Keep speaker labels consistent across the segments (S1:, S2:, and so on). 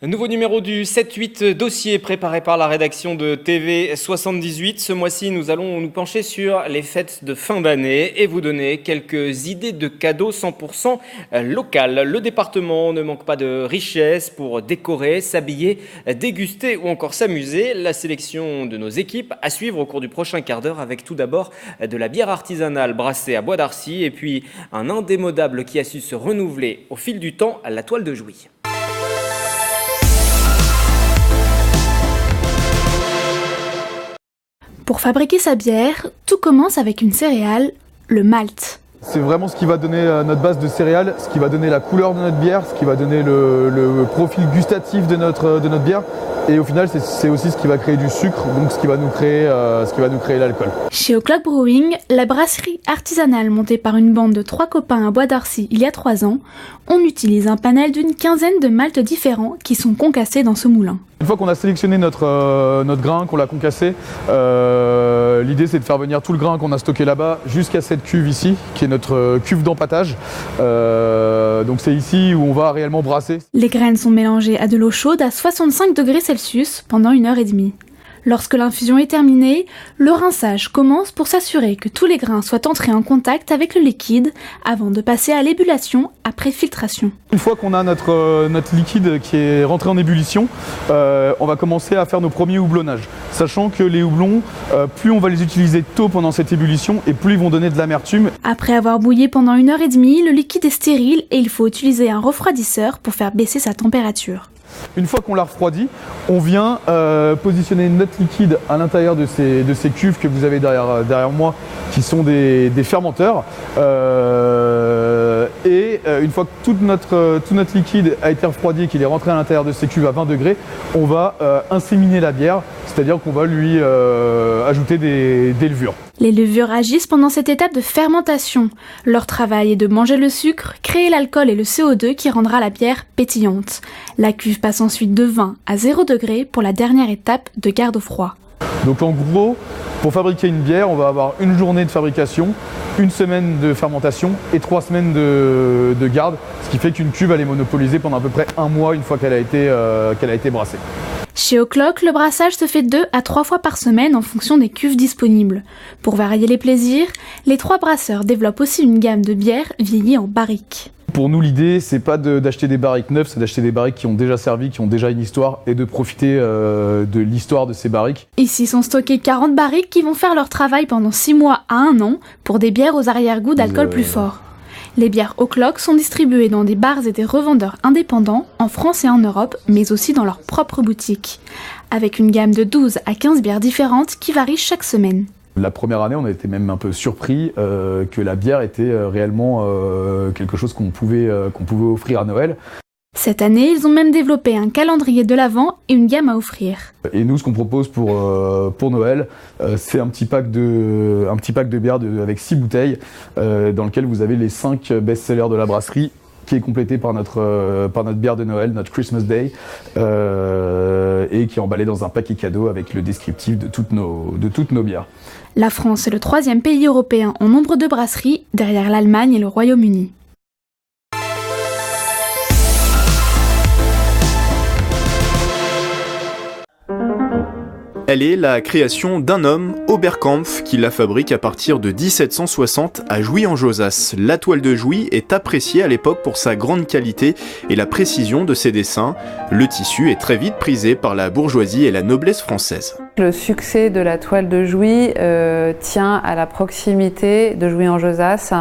S1: Un nouveau numéro du 7-8 dossier préparé par la rédaction de TV78. Ce mois-ci, nous allons nous pencher sur les fêtes de fin d'année et vous donner quelques idées de cadeaux 100% locales. Le département ne manque pas de richesses pour décorer, s'habiller, déguster ou encore s'amuser. La sélection de nos équipes à suivre au cours du prochain quart d'heure avec tout d'abord de la bière artisanale brassée à Bois d'Arcy et puis un indémodable qui a su se renouveler au fil du temps, la toile de Jouy.
S2: Pour fabriquer sa bière, tout commence avec une céréale, le malt.
S3: C'est vraiment ce qui va donner notre base de céréales, ce qui va donner la couleur de notre bière, ce qui va donner le profil gustatif de notre bière. Et au final, c'est aussi ce qui va créer du sucre, donc ce qui va nous créer l'alcool.
S2: Chez O'Clock Brewing, la brasserie artisanale montée par une bande de 3 copains à Bois d'Arcy il y a 3 ans, on utilise un panel d'une quinzaine de maltes différents qui sont concassés dans ce moulin.
S3: Une fois qu'on a sélectionné notre grain, qu'on l'a concassé, l'idée c'est de faire venir tout le grain qu'on a stocké là-bas jusqu'à cette cuve ici, qui est notre cuve d'empâtage. Donc c'est ici où on va réellement brasser.
S2: Les graines sont mélangées à de l'eau chaude à 65 degrés Celsius pendant 1h30. Lorsque l'infusion est terminée, le rinçage commence pour s'assurer que tous les grains soient entrés en contact avec le liquide avant de passer à l'ébullition après filtration.
S3: Une fois qu'on a notre liquide qui est rentré en ébullition, on va commencer à faire nos premiers houblonnages. Sachant que les houblons, plus on va les utiliser tôt pendant cette ébullition et plus ils vont donner de l'amertume.
S2: Après avoir bouilli pendant 1h30, le liquide est stérile et il faut utiliser un refroidisseur pour faire baisser sa température.
S3: Une fois qu'on l'a refroidi, on vient positionner notre liquide à l'intérieur de ces cuves que vous avez derrière moi, qui sont des fermenteurs. Une fois que tout notre liquide a été refroidi et qu'il est rentré à l'intérieur de ces cuves à 20 degrés, on va inséminer la bière, c'est-à-dire qu'on va lui ajouter des levures.
S2: Les levures agissent pendant cette étape de fermentation. Leur travail est de manger le sucre, créer l'alcool et le CO2 qui rendra la bière pétillante. La cuve passe ensuite de 20 à 0 degrés pour la dernière étape de garde au froid.
S3: Donc en gros, pour fabriquer une bière, on va avoir une journée de fabrication, une semaine de fermentation et 3 semaines de garde, ce qui fait qu'une cuve elle est monopolisée pendant à peu près 1 mois une fois qu'elle a été brassée.
S2: Chez O'Clock, le brassage se fait 2 à 3 fois par semaine en fonction des cuves disponibles. Pour varier les plaisirs, les 3 brasseurs développent aussi une gamme de bières vieillies en barriques.
S3: Pour nous, l'idée, c'est pas d'acheter des barriques neuves, c'est d'acheter des barriques qui ont déjà servi, qui ont déjà une histoire et de profiter de l'histoire de ces barriques.
S2: Ici sont stockées 40 barriques qui vont faire leur travail pendant 6 mois à 1 an pour des bières aux arrière-goûts d'alcool plus fort. Les bières O'Clock sont distribuées dans des bars et des revendeurs indépendants en France et en Europe, mais aussi dans leurs propres boutiques, avec une gamme de 12 à 15 bières différentes qui varient chaque semaine.
S3: La première année, on a été même un peu surpris que la bière était réellement quelque chose qu'on pouvait offrir à Noël.
S2: Cette année, ils ont même développé un calendrier de l'Avent et une gamme à offrir.
S3: Et nous, ce qu'on propose pour Noël, c'est un petit pack de bière avec 6 bouteilles, dans lequel vous avez les 5 best-sellers de la brasserie, qui est complété par notre bière de Noël, notre Christmas Day, et qui est emballé dans un paquet cadeau avec le descriptif de toutes nos bières.
S2: La France est le 3e pays européen en nombre de brasseries, derrière l'Allemagne et le Royaume-Uni.
S4: Elle est la création d'un homme, Oberkampf, qui la fabrique à partir de 1760 à Jouy-en-Josas. La toile de Jouy est appréciée à l'époque pour sa grande qualité et la précision de ses dessins. Le tissu est très vite prisé par la bourgeoisie et la noblesse française.
S5: Le succès de la toile de Jouy tient à la proximité de Jouy-en-Josas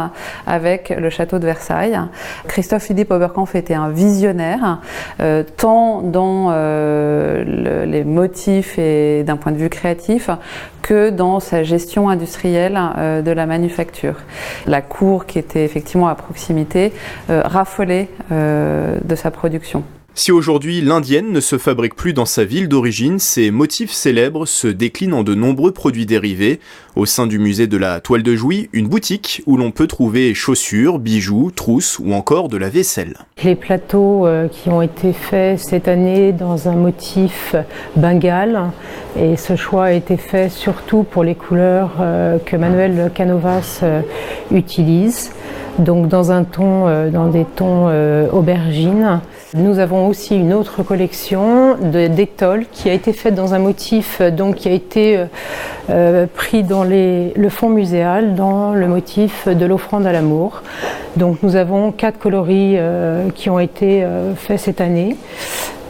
S5: avec le château de Versailles. Christophe Philippe Oberkampf était un visionnaire, tant dans les motifs et d'un point de vue créatif que dans sa gestion industrielle de la manufacture. La cour qui était effectivement à proximité raffolait de sa production.
S4: Si aujourd'hui l'indienne ne se fabrique plus dans sa ville d'origine, ses motifs célèbres se déclinent en de nombreux produits dérivés. Au sein du musée de la toile de Jouy, une boutique où l'on peut trouver chaussures, bijoux, trousses ou encore de la vaisselle.
S6: Les plateaux qui ont été faits cette année dans un motif bengale, et ce choix a été fait surtout pour les couleurs que Manuel Canovas utilise. donc dans des tons aubergine. Nous avons aussi une autre collection d'étoiles qui a été faite dans un motif qui a été pris dans le fond muséal, dans le motif de l'offrande à l'amour. Donc nous avons 4 coloris qui ont été faits cette année.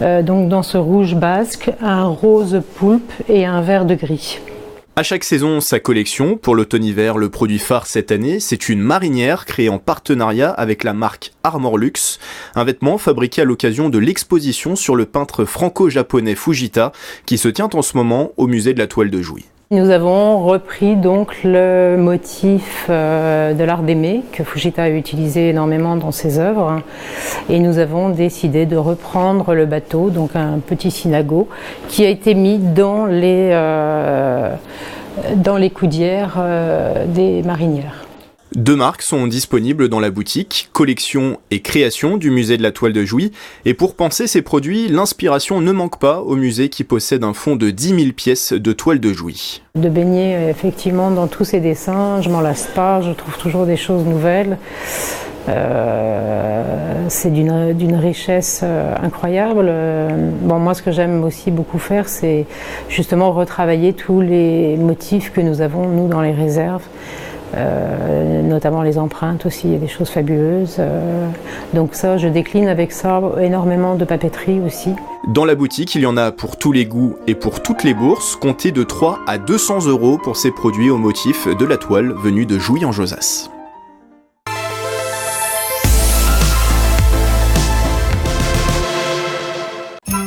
S6: Donc dans ce rouge basque, un rose poulpe et un vert de gris.
S4: À chaque saison, sa collection. Pour l'automne-hiver, le produit phare cette année, c'est une marinière créée en partenariat avec la marque Armor Luxe, un vêtement fabriqué à l'occasion de l'exposition sur le peintre franco-japonais Fujita, qui se tient en ce moment au musée de la Toile de Jouy.
S6: Nous avons repris donc le motif de l'art d'aimer que Fujita a utilisé énormément dans ses œuvres, et nous avons décidé de reprendre le bateau, donc un petit sinago qui a été mis dans les coudières des marinières.
S4: 2 marques sont disponibles dans la boutique, Collection et Création du musée de la Toile de Jouy. Et pour penser ces produits, l'inspiration ne manque pas au musée qui possède un fonds de 10 000 pièces de toile de Jouy.
S6: De baigner effectivement dans tous ces dessins, je m'en lasse pas, je trouve toujours des choses nouvelles. C'est d'une richesse incroyable. Moi, ce que j'aime aussi beaucoup faire, c'est justement retravailler tous les motifs que nous avons, nous, dans les réserves. Notamment les empreintes aussi, il y a des choses fabuleuses. Donc ça, je décline avec ça énormément de papeterie aussi.
S4: Dans la boutique, il y en a pour tous les goûts et pour toutes les bourses, comptez de 3 à 200 € pour ces produits au motif de la toile venue de Jouy en Josas.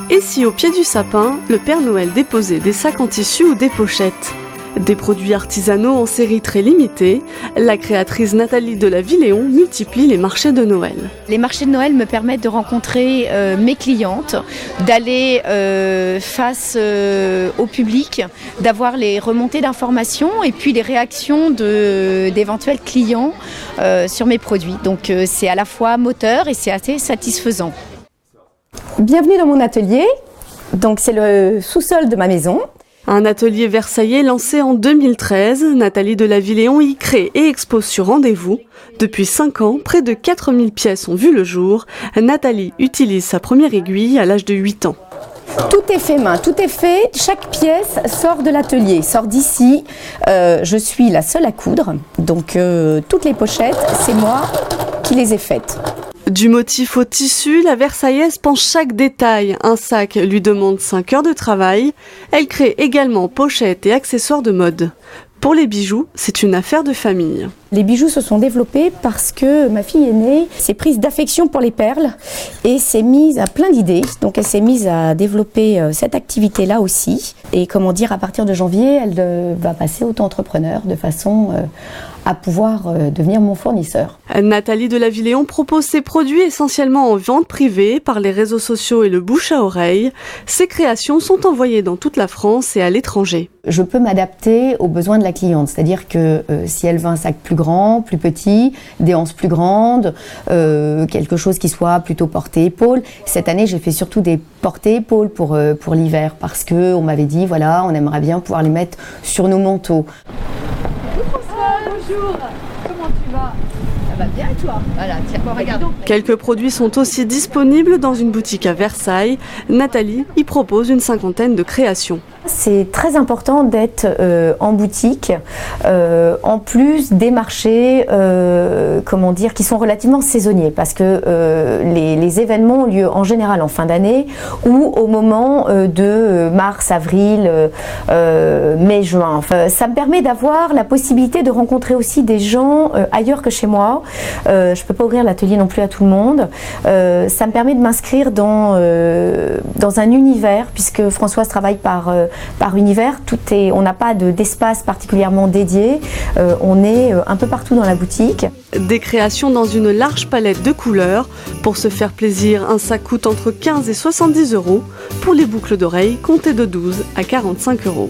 S7: Et si au pied du sapin, le Père Noël déposait des sacs en tissu ou des pochettes ? Des produits artisanaux en série très limitée, la créatrice Nathalie de la Villéon multiplie les marchés de Noël.
S8: Les marchés de Noël me permettent de rencontrer mes clientes, d'aller face au public, d'avoir les remontées d'informations et puis les réactions d'éventuels clients sur mes produits. Donc c'est à la fois moteur et c'est assez satisfaisant.
S9: Bienvenue dans mon atelier. Donc c'est le sous-sol de ma maison.
S7: Un atelier versaillais lancé en 2013, Nathalie de la Villéon y crée et expose sur rendez-vous. Depuis 5 ans, près de 4000 pièces ont vu le jour. Nathalie utilise sa première aiguille à l'âge de 8 ans.
S9: Tout est fait main, tout est fait. Chaque pièce sort de l'atelier, sort d'ici. Je suis la seule à coudre, donc toutes les pochettes, c'est moi qui les ai faites.
S7: Du motif au tissu, la Versaillaise pense chaque détail. Un sac lui demande 5 heures de travail. Elle crée également pochettes et accessoires de mode. Pour les bijoux, c'est une affaire de famille.
S9: Les bijoux se sont développés parce que ma fille aînée s'est prise d'affection pour les perles et s'est mise à plein d'idées. Donc elle s'est mise à développer cette activité-là aussi. Et à partir de janvier, elle va passer auto-entrepreneur de façon à pouvoir devenir mon fournisseur.
S7: Nathalie de la Villéon propose ses produits essentiellement en vente privée par les réseaux sociaux et le bouche à oreille. Ses créations sont envoyées dans toute la France et à l'étranger.
S9: Je peux m'adapter aux besoins de la cliente, c'est-à-dire que si elle veut un sac plus grand, plus petit, des anses plus grandes, quelque chose qui soit plutôt porté-épaule. Cette année, j'ai fait surtout des porté-épaules pour l'hiver parce qu'on m'avait dit, voilà, on aimerait bien pouvoir les mettre sur nos manteaux.
S8: Bonjour, comment tu vas ? Ça va bien et toi ? Voilà, tiens, regarde.
S7: Quelques produits sont aussi disponibles dans une boutique à Versailles. Nathalie y propose une 50aine de créations.
S9: C'est très important d'être en boutique, en plus des marchés qui sont relativement saisonniers parce que les événements ont lieu en général en fin d'année ou au moment de mars, avril, mai, juin. Enfin, ça me permet d'avoir la possibilité de rencontrer aussi des gens ailleurs que chez moi. Je peux pas ouvrir l'atelier non plus à tout le monde. Ça me permet de m'inscrire dans un univers puisque Françoise travaille par univers, on n'a pas d'espace particulièrement dédié, on est un peu partout dans la boutique.
S7: Des créations dans une large palette de couleurs. Pour se faire plaisir, un sac coûte entre 15 et 70 €. Pour les boucles d'oreilles, comptez de 12 à 45 €.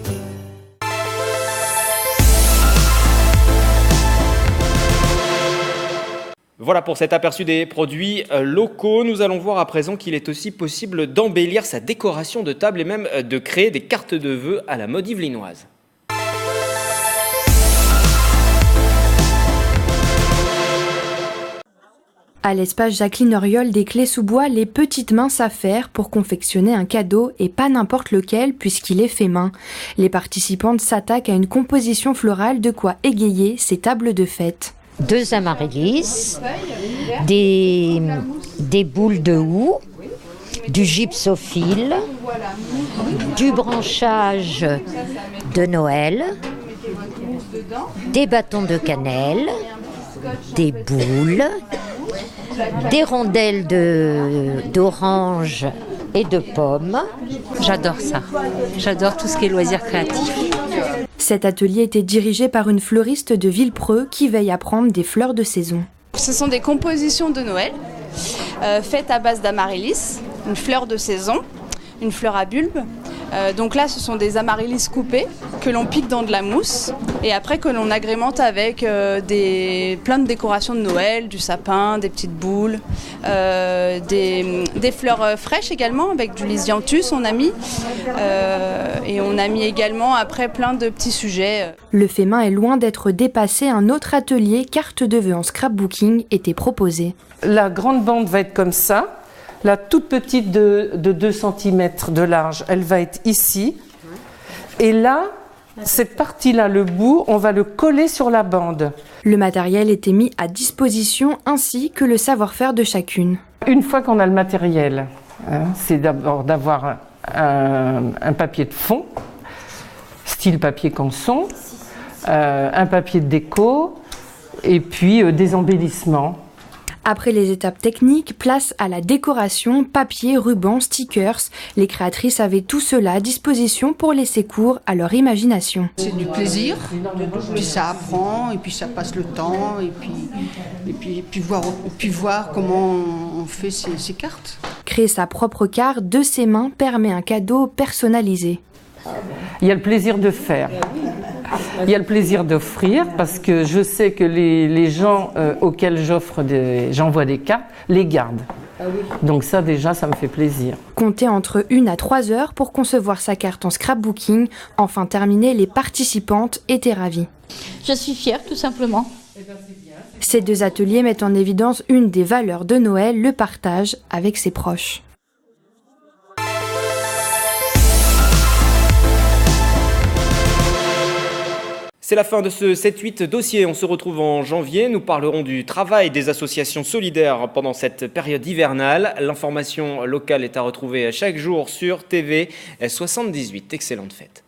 S1: Voilà pour cet aperçu des produits locaux. Nous allons voir à présent qu'il est aussi possible d'embellir sa décoration de table et même de créer des cartes de vœux à la mode yvelinoise.
S10: À l'espace Jacqueline Auriol des Clés-sous-Bois, les petites mains s'affairent pour confectionner un cadeau et pas n'importe lequel puisqu'il est fait main. Les participantes s'attaquent à une composition florale de quoi égayer ces tables de fête.
S11: 2 amaryllis, des boules de houx, du gypsophile, du branchage de Noël, des bâtons de cannelle, des boules, des rondelles d'orange et de pommes.
S12: J'adore ça. J'adore tout ce qui est loisirs créatifs.
S10: Cet atelier était dirigé par une fleuriste de Villepreux qui veille à prendre des fleurs de saison.
S13: Ce sont des compositions de Noël faites à base d'amaryllis, une fleur de saison, une fleur à bulbe. Donc là, ce sont des amaryllis coupés que l'on pique dans de la mousse et après que l'on agrémente avec plein de décorations de Noël, du sapin, des petites boules, des fleurs fraîches également avec du lisianthus on a mis et on a mis également après plein de petits sujets.
S10: Le fait main est loin d'être dépassé, un autre atelier carte de vœux en scrapbooking était proposé.
S14: La grande bande va être comme ça. La toute petite de 2 cm de large, elle va être ici. Et là, cette partie-là, le bout, on va le coller sur la bande.
S10: Le matériel était mis à disposition ainsi que le savoir-faire de chacune.
S14: Une fois qu'on a le matériel, c'est d'abord d'avoir un papier de fond, style papier canson, un papier de déco et puis des embellissements.
S10: Après les étapes techniques, place à la décoration, papier, ruban, stickers. Les créatrices avaient tout cela à disposition pour laisser cours à leur imagination.
S15: C'est du plaisir, puis ça apprend, et puis ça passe le temps, et puis voir comment on fait ces cartes.
S10: Créer sa propre carte de ses mains permet un cadeau personnalisé.
S14: Il y a le plaisir de faire. Il y a le plaisir d'offrir parce que je sais que les gens auxquels j'envoie des cartes les gardent. Donc ça déjà, ça me fait plaisir.
S10: Comptez entre 1 à 3 heures pour concevoir sa carte en scrapbooking. Enfin terminé, les participantes étaient ravies.
S16: Je suis fière tout simplement.
S10: Ces 2 ateliers mettent en évidence une des valeurs de Noël, le partage avec ses proches.
S1: C'est la fin de ce 7-8 dossier. On se retrouve en janvier. Nous parlerons du travail des associations solidaires pendant cette période hivernale. L'information locale est à retrouver chaque jour sur TV 78. Excellente fête.